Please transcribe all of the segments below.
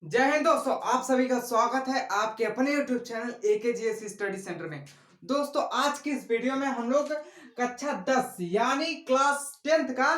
जय हिंद दोस्तों, आप सभी का स्वागत है आपके अपने YouTube channel AKGS study centre में। दोस्तों, आज की इस वीडियो में हम लोग कक्षा 10 यानी क्लास 10th का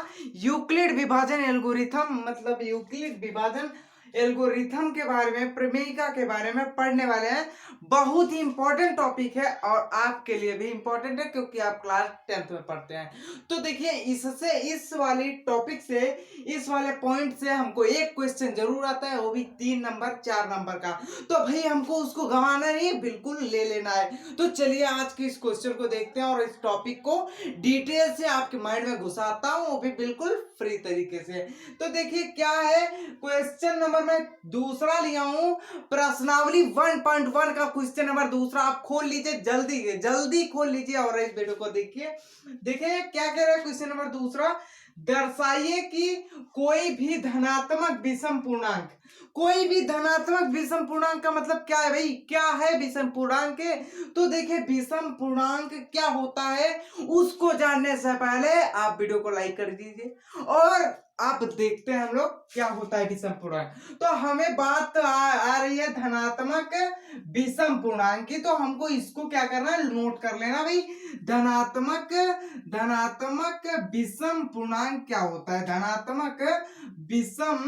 यूक्लिड विभाजन एल्गोरिथम मतलब यूक्लिड विभाजन एल्गोरिथम के बारे में, प्रमेयिका के बारे में पढ़ने वाले हैं। बहुत ही इंपॉर्टेंट टॉपिक है और आपके लिए भी इंपॉर्टेंट है क्योंकि आप क्लास 10th में पढ़ते हैं। तो देखिए, इससे इस वाली टॉपिक से, इस वाले पॉइंट से हमको एक क्वेश्चन जरूर आता है, वो भी 3 नंबर 4 नंबर का। तो भाई हमको उसको गंवाना नहीं, बिल्कुल ले लेना है। तो चलिए आज के इस क्वेश्चन को देखते हैं और इस टॉपिक को डिटेल से आपके माइंड में घुसाता हूं, वो भी बिल्कुल फ्री तरीके से। तो देखिए क्या है, क्वेश्चन नंबर मैं दूसरा लिया हूं, प्रश्नावली 1.1 का क्वेश्चन नंबर दूसरा। आप खोल लीजिए, जल्दी जल्दी खोल लीजिए और इस वीडियो को देखिए। देखिए क्या कह रहा है क्वेश्चन नंबर दूसरा, दर्शाइए कि कोई भी धनात्मक विषम पूर्णांक, कोई भी धनात्मक विषम पूर्णांक का मतलब क्या है भाई, क्या है विषम पूर्णांक। तो देखिए विषम पूर्णांक क्या होता है उसको जानने से पहले आप वीडियो को लाइक कर दीजिए और आप देखते हैं हम लोग क्या होता है विषम पूर्णांक। तो हमें बात आ रही है धनात्मक विषम पूर्णांक की, तो हमको इसको क्या करना है, नोट कर लेना भाई। धनात्मक धनात्मक विषम पूर्णांक क्या होता है, धनात्मक विषम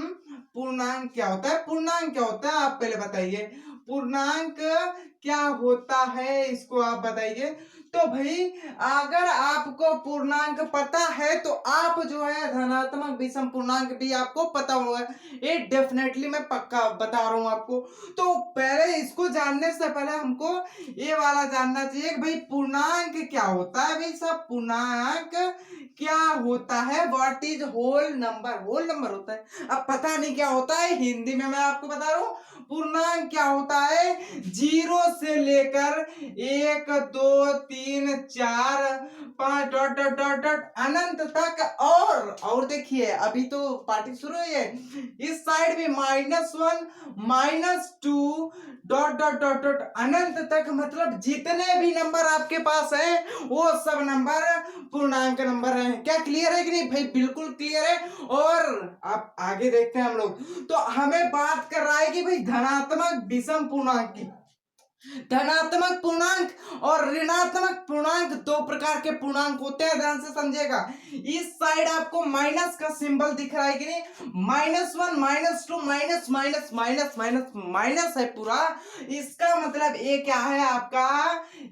पूर्णांक क्या होता है, पूर्णांक क्या होता है आप पहले बताइए। पूर्णांक क्या होता है इसको आप बताइए। तो भाई अगर आपको पूर्णांक पता है तो आप जो है धनात्मक विषम पूर्णांक भी आपको पता होगा, ये डेफिनेटली मैं पक्का बता रहा हूं आपको। तो पहले इसको जानने से पहले हमको ये वाला जानना चाहिए कि भाई पूर्णांक क्या होता है। भाई सब पूर्णांक क्या होता है, what is whole number, whole number होता है। अब पता नहीं क्या होता है, हिंदी में मैं आपको बता रहा हूँ। पूर्णांक क्या होता है, 0 से लेकर 1 2 3 4 5 डॉट डॉट डॉट डॉट अनंत तक। और देखिए अभी तो पार्टी शुरू हुई है, इस साइड भी -1 -2 डॉट डॉट डॉट डॉट अनंत तक, मतलब जितने भी नंबर आपके पास है वो सब नंबर पूर्णांक नंबर है। क्या क्लियर है कि नहीं भाई, बिल्कुल क्लियर है। और आप आगे देखते हैं हम लोग, तो हमें बात कर रहा है कि भाई धनात्मक विषम पूर्णांक की। धनात्मक पूर्णांक और ऋणात्मक पूर्णांक दो प्रकार के पूर्णांक होते हैं, ध्यान से समझिएगा। इस साइड आपको माइनस का सिंबल दिख रहा है कि नहीं, -1 -2 minus minus minus minus minus है पूरा। इसका मतलब ये क्या है आपका,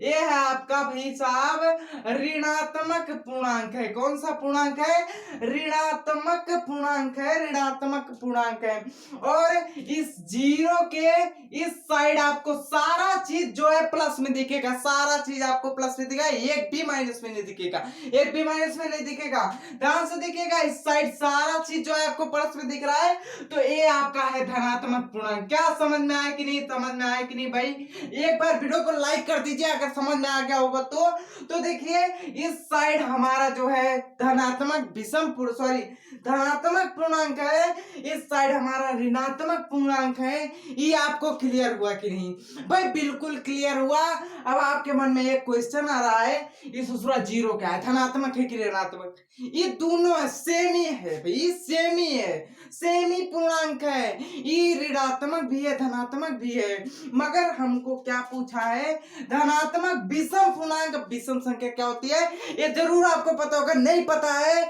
ये है आपका भाई साहब ऋणात्मक पूर्णांक है। कौन सा पूर्णांक है, ऋणात्मक पूर्णांक है, ऋणात्मक पूर्णांक है। और इस 0 के इस साइड आपको सारा चीज जो है प्लस में दिखेगा, सारा चीज आपको प्लस में दिखेगा, एक भी माइनस में नहीं दिखेगा, एक भी माइनस में नहीं दिखेगा, ध्यान से दिखेगा। इस साइड सारा चीज जो है आपको प्लस में दिख रहा है, तो ये आपका है धनात्मक पूर्णांक। क्या समझ में आया कि नहीं, समझ में आया कि नहीं भाई, एक बार वीडियो को लाइक कर दीजिए अगर समझ में आ गया होगा तो देखिए इस साइड हमारा जो है धनात्मक विषम सॉरी धनात्मक पूर्णांक है, इस साइड हमारा ऋणात्मक पूर्णांक है। ये आपको क्लियर हुआ कि नहीं भाई, बिल्कुल क्लियर हुआ। अब आपके मन में एक क्वेश्चन आ रहा है, ये दूसरा 0 क्या है, धनात्मक है कि ऋणात्मक। ये दोनों सेम ही है भाई, सेम ही है, सेम ही पूर्णांक है। ये ऋणात्मक भी है धनात्मक भी है, मगर हमको क्या पूछा है, धनात्मक विषम पूर्णांक विषम संख्या क्या होती है, ये जरूर आपको पता होगा। नहीं पता है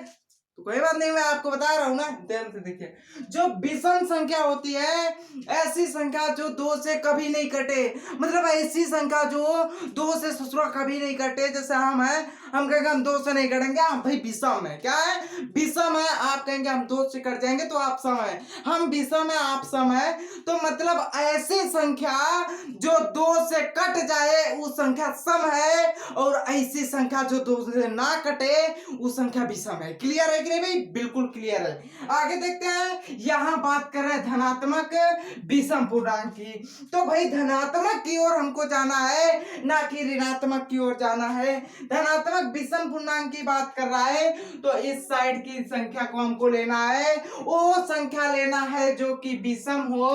तो कोई बात नहीं, मैं आपको बता रहा हूं ना, ध्यान से देखिए। जो विषम संख्या होती है, ऐसी संख्या जो 2 से कभी नहीं कटे, मतलब ऐसी संख्या जो 2 से ससुरा कभी नहीं कटे। जैसे हम हैं, हम कहेंगे हम 2 से नहीं कटेंगे, हम भाई विषम है। क्या है, विषम है। आप कहेंगे हम 2 से कट जाएंगे तो आप सम है, हम विषम है आप सम है। तो मतलब ऐसी संख्या जो 2 से कट जाए वो संख्या सम है, और ऐसी संख्या जो 2 से ना कटे वो संख्या विषम है। क्लियर है कि नहीं भाई, बिल्कुल क्लियर है। आगे देखते हैं, यहां बात कर रहे हैं धनात्मक विषम पूर्णांक की। तो भाई धनात्मक की ओर हमको जाना है, ना कि ऋणात्मक की ओर जाना है। धनात्मक विषम पूर्णांक की बात कर रहा है, तो इस साइड की संख्या को हमको लेना है, वो संख्या लेना है जो कि विषम हो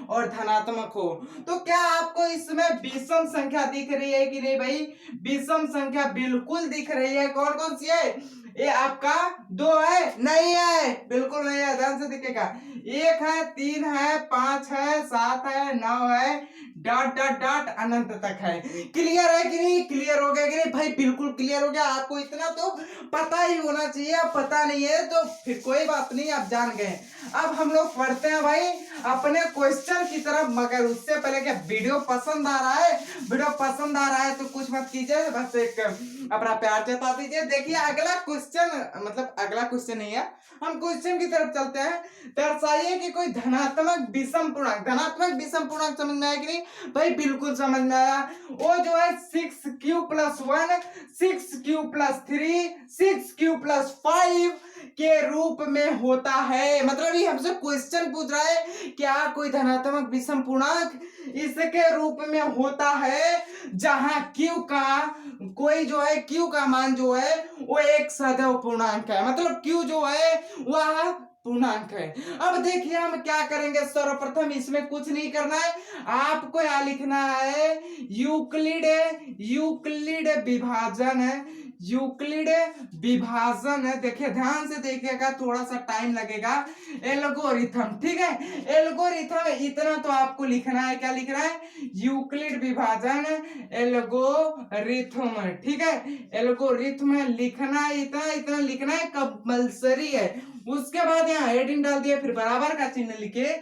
और धनात्मक हो। तो क्या आपको इसमें विषम संख्या दिख रही है कि नहीं भाई, विषम संख्या बिल्कुल दिख रही है। कौन कौन सी है, ये आपका 2 है, नहीं है, बिल्कुल नहीं है, ध्यान से दिखेगा। 1 है, 3 है, 5 है, 7 है, 9 है, डॉट डॉट डॉट अनंत तक है। क्लियर है कि नहीं? क्लियर हो गया कि नहीं भाई? बिल्कुल क्लियर हो गया। आपको इतना तो पता ही होना चाहिए। अब पता नहीं है तो फिर कोई बात नहीं, आप जान गए। अब हम लोग पढ़ते हैं भाई अपने क्वेश्चन की तरफ, मगर उससे पहले क्या वीडियो पसंद आ रहा है? वीडियो पसंद आ रहा है तो कुछ मत कीजिए, बस एक अपना प्यार जता दीजिए। देखिए अगला क्वेश्चन, मतलब अगला क्वेश्चन नहीं है, हम क्वेश्चन की तरफ चलते हैं। दर्शाइए कि कोई धनात्मक विषम पूर्णांक, धनात्मक विषम पूर्णांक समझ में आया कि नहीं भाई? बिल्कुल समझ में आया। वो जो है 6q+1, 6q+3, 6q+5 के रूप में होता है। मतलब ये हमसे क्वेश्चन पूछ रहा है क्या कोई धनात्मक विषम पूर्णांक इसके रूप में होता है, जहां q का कोई जो है q का मान जो है वो एक सदैव पूर्णांक है। मतलब q जो है वह पूर्णांक है। अब देखिए हम क्या करेंगे, सर्वप्रथम इसमें कुछ नहीं करना है, आपको यहाँ लिखना है यूक्लिड विभाजन है, यूक्लिड विभाजन है। देखिए ध्यान से देखिएगा, थोड़ा सा टाइम लगेगा। एल्गोरिथम, ठीक है, एल्गोरिथम इतना तो आपको लिखना है। क्या लिखना है? यूक्लिड विभाजन एल्गोरिथम, ठीक है, एल्गोरिथम लिखना है, इतना इतना लिखना है, कंपल्सरी है। उसके बाद यहाँ हेडिंग डाल दिया, फिर बराबर का चिन्ह लिखे,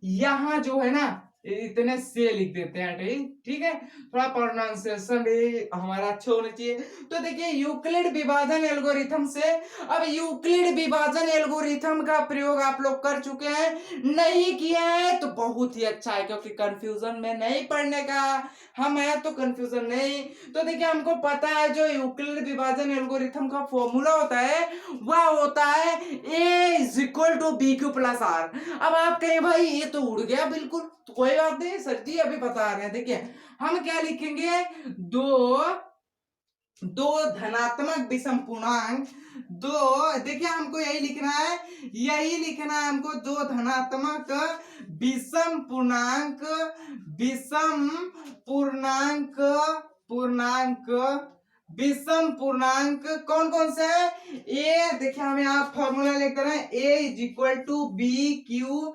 यहाँ जो है ना इतने से लिख देते हैं, ठीक है, थोड़ा प्रोनाउंसिएशन भी हमारा अच्छा होना चाहिए। तो देखिए यूक्लिड विभाजन एल्गोरिथम से, अब यूक्लिड विभाजन एल्गोरिथम का प्रयोग आप लोग कर चुके हैं, नहीं किए हैं तो बहुत ही अच्छा है, क्योंकि कंफ्यूजन में नहीं पढ़ने का हम है, तो कंफ्यूजन नहीं। तो देखिए हमको पता है जो यूक्लिड विभाजन एल्गोरिथम का फॉर्मूला होता है वह होता है a = bq+r। अब आप कहें भाई ये तो उड़ गया, बिल्कुल तो कोई बात नहीं सर जी, अभी बता रहे हैं। देखिए हम क्या लिखेंगे, दो धनात्मक विषम पूर्णांक, दो, देखिए हमको यही लिखना है, यही लिखना है हमको, दो धनात्मक विषम पूर्णांक, विषम पूर्णांक, विषम पूर्णांक कौन कौन से है? ए, देखिए हम यहाँ फॉर्मूला लेकर हैं, a = bq+r।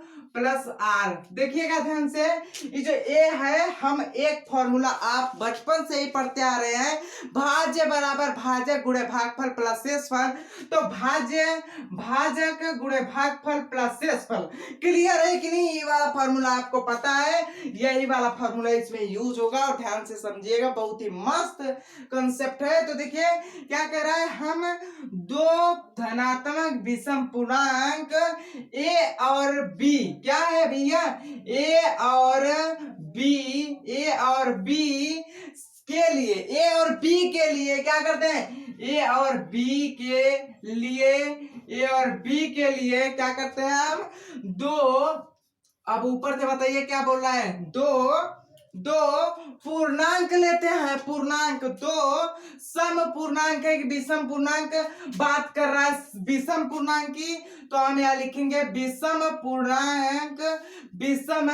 देखिएगा ध्यान से, ये जो ए है, हम एक फॉर्मूला आप बचपन से ही पढ़ते आ रहे हैं, भाज्य बराबर भाजक गुणे भागफल प्लस शेषफल। तो भाजक गुणे भागफल प्लस शेषफल। क्लियर है कि नहीं? ये वाला फॉर्मूला आपको पता है, यही वाला फॉर्मूला इसमें यूज होगा, और ध्यान से समझिएगा, बहुत ही मस्त कंसेप्ट है। तो देखिए क्या कह रहा है, हम दो धनात्मक विषम पूर्णांक ए और बी, क्या है भैया, ए और बी के लिए, ए और बी के लिए क्या करते हैं, ए और बी के लिए क्या करते हैं हम, दो, अब ऊपर से बताइए क्या बोल रहा है, दो पूर्णांक लेते हैं, पूर्णांक, दो सम पूर्णांक है, विषम पूर्णांक बात कर रहा है, विषम पूर्णांक की, तो हम यहाँ लिखेंगे विषम पूर्णांक, विषम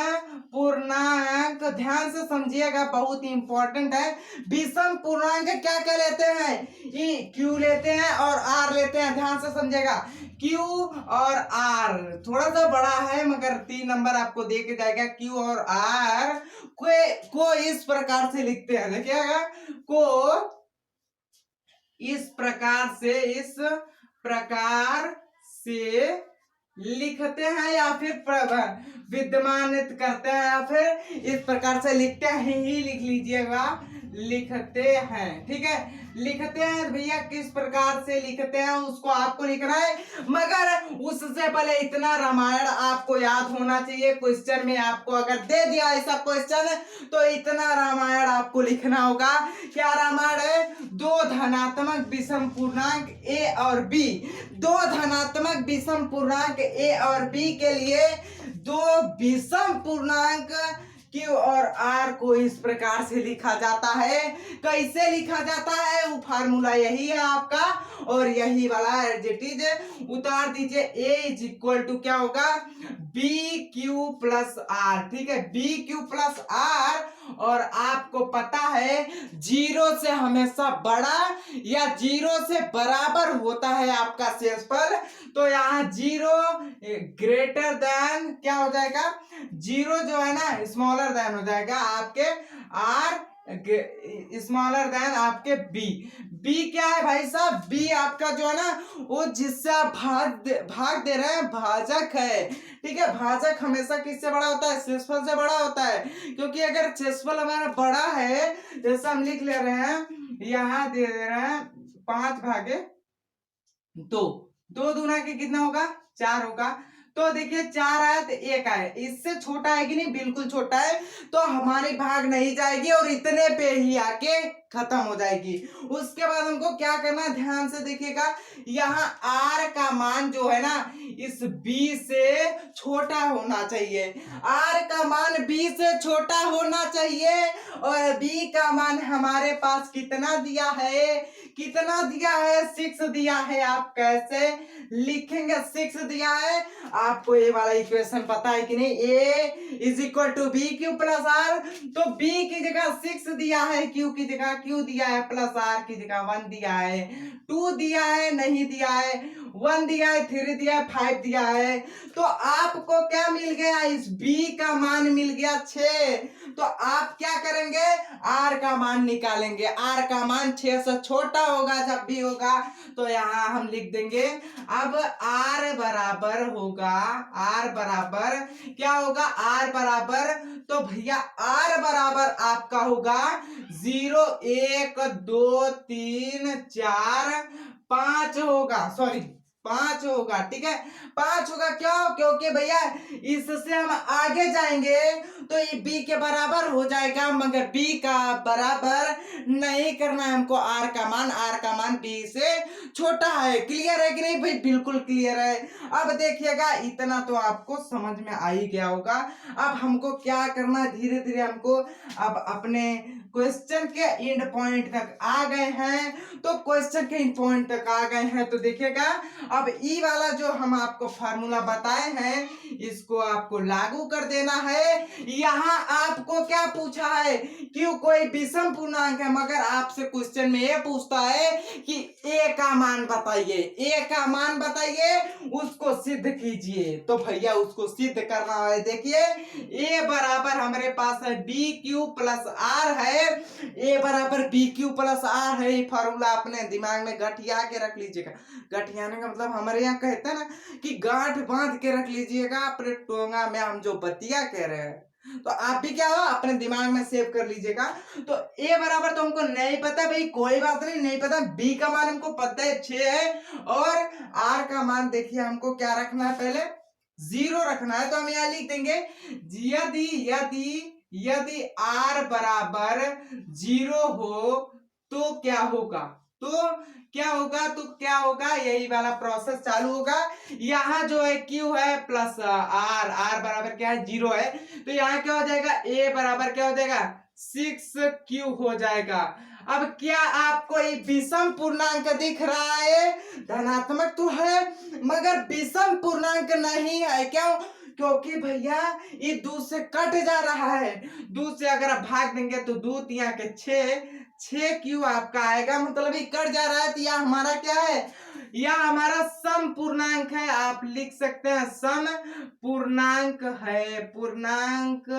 पूर्णांक, ध्यान से समझिएगा, बहुत ही इंपॉर्टेंट है। विषम पूर्णांक क्या क्या लेते हैं, ई क्यू लेते हैं और आर लेते हैं, ध्यान से समझिएगा, क्यू और आर, थोड़ा सा बड़ा है मगर 3 नंबर आपको दे के जाएगा। क्यू और आर को इस प्रकार से लिखते हैं, देखिएगा, को इस प्रकार से लिखते हैं, या फिर विद्यमानित करते हैं, या फिर इस प्रकार से लिखते हैं ही लिख लीजिएगा, लिखते हैं, ठीक है, लिखते हैं भैया, किस प्रकार से लिखते हैं उसको आपको लिखना है, मगर उससे पहले इतना रामायण आपको याद होना चाहिए। क्वेश्चन में आपको अगर दे दिया ऐसा क्वेश्चन तो इतना रामायण आपको लिखना होगा। क्या रामायण है, दो धनात्मक विषम पूर्णांक ए और बी, दो धनात्मक विषम पूर्णांक ए और बी के लिए दो विषम पूर्णांक क्यू और आर को इस प्रकार से लिखा जाता है। कैसे लिखा जाता है वो फार्मूला यही है आपका, और यही वाला एडजेटिव उतार दीजिए। ए इज इक्वल टू क्या होगा, बी क्यू प्लस आर। ठीक है, बी क्यू प्लस आर, और आपको पता है जीरो से हमेशा बड़ा या जीरो से बराबर होता है आपका शेषफल। तो यहाँ जीरो ग्रेटर देन क्या हो जाएगा, जीरो जो है ना स्मॉलर देन हो जाएगा आपके आर, स्मॉलर देन आपके बी। बी क्या है भाई साहब, बी आपका जो है ना वो जिससे आप भाग दे रहे हैं भाजक है। ठीक है, भाजक हमेशा किससे बड़ा होता है, शेषफल से बड़ा होता है। क्योंकि अगर शेषफल हमारा बड़ा है, जैसे हम लिख ले रहे हैं, यहाँ दे रहे हैं 5/2, 2 दूना के कितना होगा, 4 होगा। तो देखिए 4 आया तो 1 आया, इससे छोटा है कि नहीं, बिल्कुल छोटा है, तो हमारी भाग नहीं जाएगी और इतने पे ही आके खत्म हो जाएगी। उसके बाद हमको क्या करना है, ध्यान से देखिएगा, यहाँ आर का मान जो है ना इस बी से छोटा होना चाहिए। आर का मान बी से छोटा होना चाहिए, और बी का मान हमारे पास कितना दिया है, कितना दिया है, 6 दिया है। आप कैसे लिखेंगे, 6 दिया है। आपको ये वाला इक्वेशन पता है कि नहीं, A is equal to B Q plus R. तो बी की जगह 6 दिया है, क्यू की जगह क्यू दिया है, प्लस आर की जगह 1 दिया है, 2 दिया है, नहीं दिया है, 1 दिया है, 3 दिया है, 5 दिया है। तो आपको क्या मिल गया, इस बी का मान मिल गया 6। तो आप क्या करेंगे, आर का मान निकालेंगे। आर का मान 6 से छोटा होगा जब भी होगा, तो यहाँ हम लिख देंगे। अब आर बराबर होगा, आर बराबर क्या होगा, आर बराबर, तो भैया आर बराबर आपका होगा 0 1 2 3 4 5 होगा, सॉरी 5 होगा। ठीक है, 5 होगा, क्यों, क्योंकि भैया इससे हम आगे जाएंगे तो ये बी के बराबर हो जाएगा, मगर बी का बराबर नहीं करना है हमको। आर का मान बी से छोटा है। क्लियर है कि नहीं भाई, बिल्कुल क्लियर है। अब देखिएगा, इतना तो आपको समझ में आ ही गया होगा। अब हमको क्या करना, धीरे धीरे हमको अब अपने क्वेश्चन के एंड पॉइंट तक आ गए हैं। तो क्वेश्चन के एंड पॉइंट तक आ गए हैं, तो देखिएगा अब ई वाला जो हम आपको फार्मूला बताए हैं, इसको आपको लागू कर देना है। यहाँ आपको क्या पूछा है, क्यों कोई विषम पूर्णांक है, मगर आपसे क्वेश्चन में ये पूछता है कि ए का मान बताइए, ए का मान बताइए, उसको सिद्ध कीजिए। तो भैया उसको सिद्ध करना है। देखिए ए बराबर हमारे पास है बी क्यू प्लस आर है, ए बराबर बी क्यू प्लस आर है। ये फार्मूला अपने दिमाग में गठिया के रख लीजिएगा। गठियाने का मतलब हमारे यहाँ कहते हैं ना कि गांठ बांध के रख लीजिएगा अपने टोंगा में, हम जो बतिया कह रहे हैं। तो आप भी क्या हो अपने दिमाग में सेव कर लीजिएगा। तो ए बराबर तो हमको नहीं पता भाई, कोई बात नहीं पता। बी का मान हमको पता है 6 है, और आर का मान देखिए हमको क्या रखना है, पहले 0 रखना है। तो हम यहाँ लिख देंगे यदि यदि यदि आर बराबर 0 हो तो क्या होगा, तो क्या होगा, तो क्या होगा, यही वाला प्रोसेस चालू होगा। यहाँ जो है क्यू है प्लस आर, आर बराबर क्या है 0 है, तो यहाँ क्या हो जाएगा, ए बराबर क्या हो जाएगा 6 क्यू हो जाएगा। अब क्या आपको ये विषम पूर्णांक दिख रहा है, धनात्मक तो है मगर विषम पूर्णांक नहीं है। क्यों, क्योंकि भैया ये 2 से कट जा रहा है। 2 से अगर आप भाग देंगे तो 2 3 के 6 क्यू आपका आएगा, मतलब ये कट जा रहा है। तो यह हमारा क्या है, यह हमारा सम पूर्णांक है। आप लिख सकते हैं सम पूर्णांक है, पूर्णांक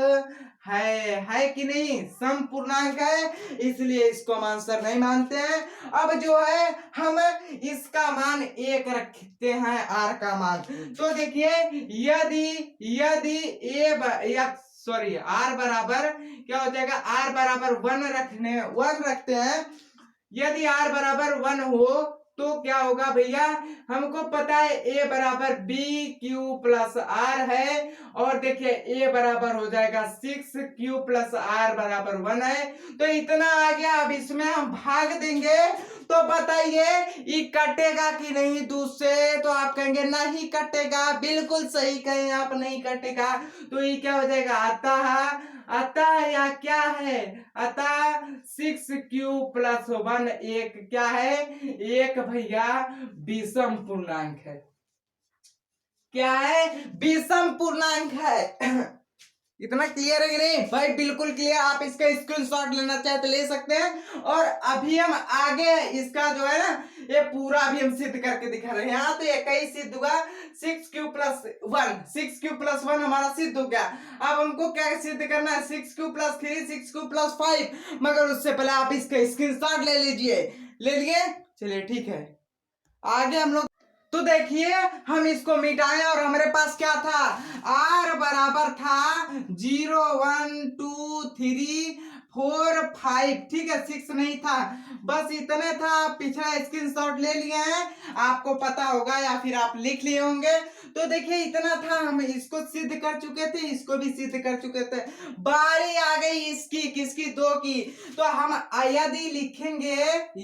है कि नहीं, सम पूर्णांक है, इसलिए इसको हम आंसर नहीं मानते हैं। अब जो है हम इसका मान 1 रखते हैं, आर का मान। तो देखिए यदि यदि सॉरी आर बराबर क्या हो जाएगा, आर बराबर 1 रखते हैं। यदि आर बराबर 1 हो तो क्या होगा भैया, हमको पता है ए बराबर बी क्यू प्लस आर है, और देखिए ए बराबर हो जाएगा 6 क्यू प्लस आर बराबर 1 है। तो इतना आ गया। अब इसमें हम भाग देंगे तो बताइए ये कटेगा कि नहीं 2 से, तो आप कहेंगे नहीं कटेगा, बिल्कुल सही कहें आप, नहीं कटेगा। तो ये क्या हो जाएगा, आता है अतः यह क्या है, अतः 6q+1 एक क्या है, एक भैया विषम पूर्णांक है। क्या है, विषम पूर्णांक है। इतना क्लियर है कि नहीं भाई, बिल्कुल क्लियर। आप इसका स्क्रीनशॉट लेना चाहे तो ले सकते हैं। और अभी हम आगे इसका जो है ना, ये पूरा अभी हम सिद्ध करके दिखा रहे हैं। यहाँ तो ये कई सिद्ध हुआ, 6q+1 हमारा सिद्ध हो गया। अब हमको क्या सिद्ध करना है, 6q+3 6q+5। मगर उससे पहले आप इसका स्क्रीनशॉट ले लीजिए। ले लिए, चलिए ठीक है। आगे हम लोग तो देखिए, हम इसको मिटाएं और हमारे पास क्या था, r बराबर था 0 1 2 3 4 5, ठीक है, 6 नहीं था, बस इतने था। पिछला स्क्रीनशॉट ले लिए हैं, आपको पता होगा या फिर आप लिख लिए होंगे। तो देखिए इतना था, हम इसको सिद्ध कर चुके थे, इसको भी सिद्ध कर चुके थे। बारी आ गई इसकी, किसकी, 2 की। तो हम यदि लिखेंगे,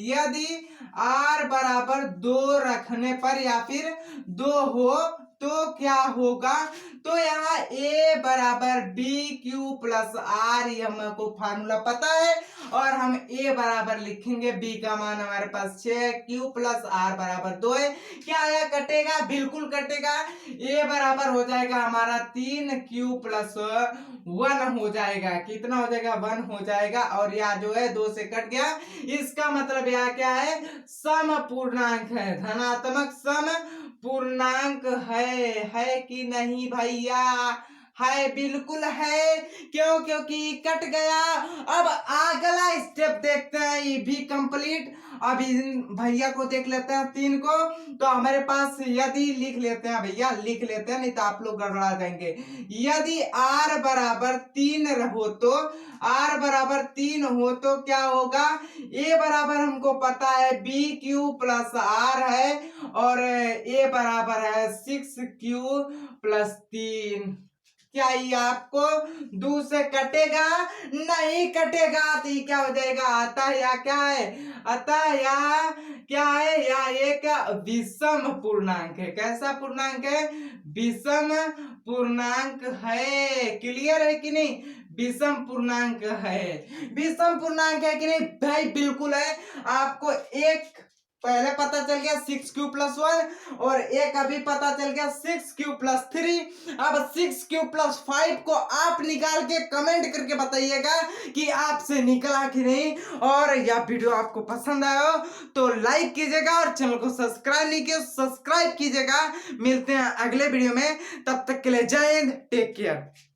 यदि r बराबर 2 रखने पर या फिर 2 हो तो क्या होगा, तो यहाँ a बराबर bq+r, ये हमको फार्मूला पता है। और हम a बराबर लिखेंगे, b का मान हमारे पास 6q+r बराबर 2 है। क्या यह कटेगा, बिल्कुल कटेगा। a बराबर हो जाएगा हमारा 3q+1 हो जाएगा, कितना हो जाएगा, 1 हो जाएगा। और यह जो है 2 से कट गया, इसका मतलब यह क्या है, सम पूर्णांक है, धनात्मक सम पूर्णांक है कि नहीं भैया, है, बिल्कुल है। क्यों, क्योंकि कट गया। अब अगला स्टेप देखते हैं, ये भी कंप्लीट। अब इन भैया को देख लेते हैं, 3 को। तो हमारे पास यदि लिख लेते हैं भैया, लिख लेते हैं, नहीं तो आप लोग गड़बड़ा जाएंगे। यदि r बराबर 3 हो तो, r बराबर 3 हो तो क्या होगा, a बराबर हमको पता है bq+r है, और a बराबर है 6q+3। क्या ये आपको 2 से कटेगा, नहीं कटेगा। तो ये क्या हो जाएगा, अतः या क्या है, अतः या क्या है, या एक विषम पूर्णांक है। कैसा पूर्णांक है, विषम पूर्णांक है। क्लियर है कि नहीं, विषम पूर्णांक है। विषम पूर्णांक है कि नहीं भाई, बिल्कुल है। आपको एक पहले पता चल गया 6q+1, और एक अभी पता चल गया 6q+3। अब 6q+5 को आप निकाल के कमेंट करके बताइएगा कि आपसे निकला कि नहीं। और यह वीडियो आपको पसंद आया हो तो लाइक कीजिएगा, और चैनल को सब्सक्राइब नहीं किया सब्सक्राइब कीजिएगा। मिलते हैं अगले वीडियो में, तब तक के लिए जय हिंद, टेक केयर।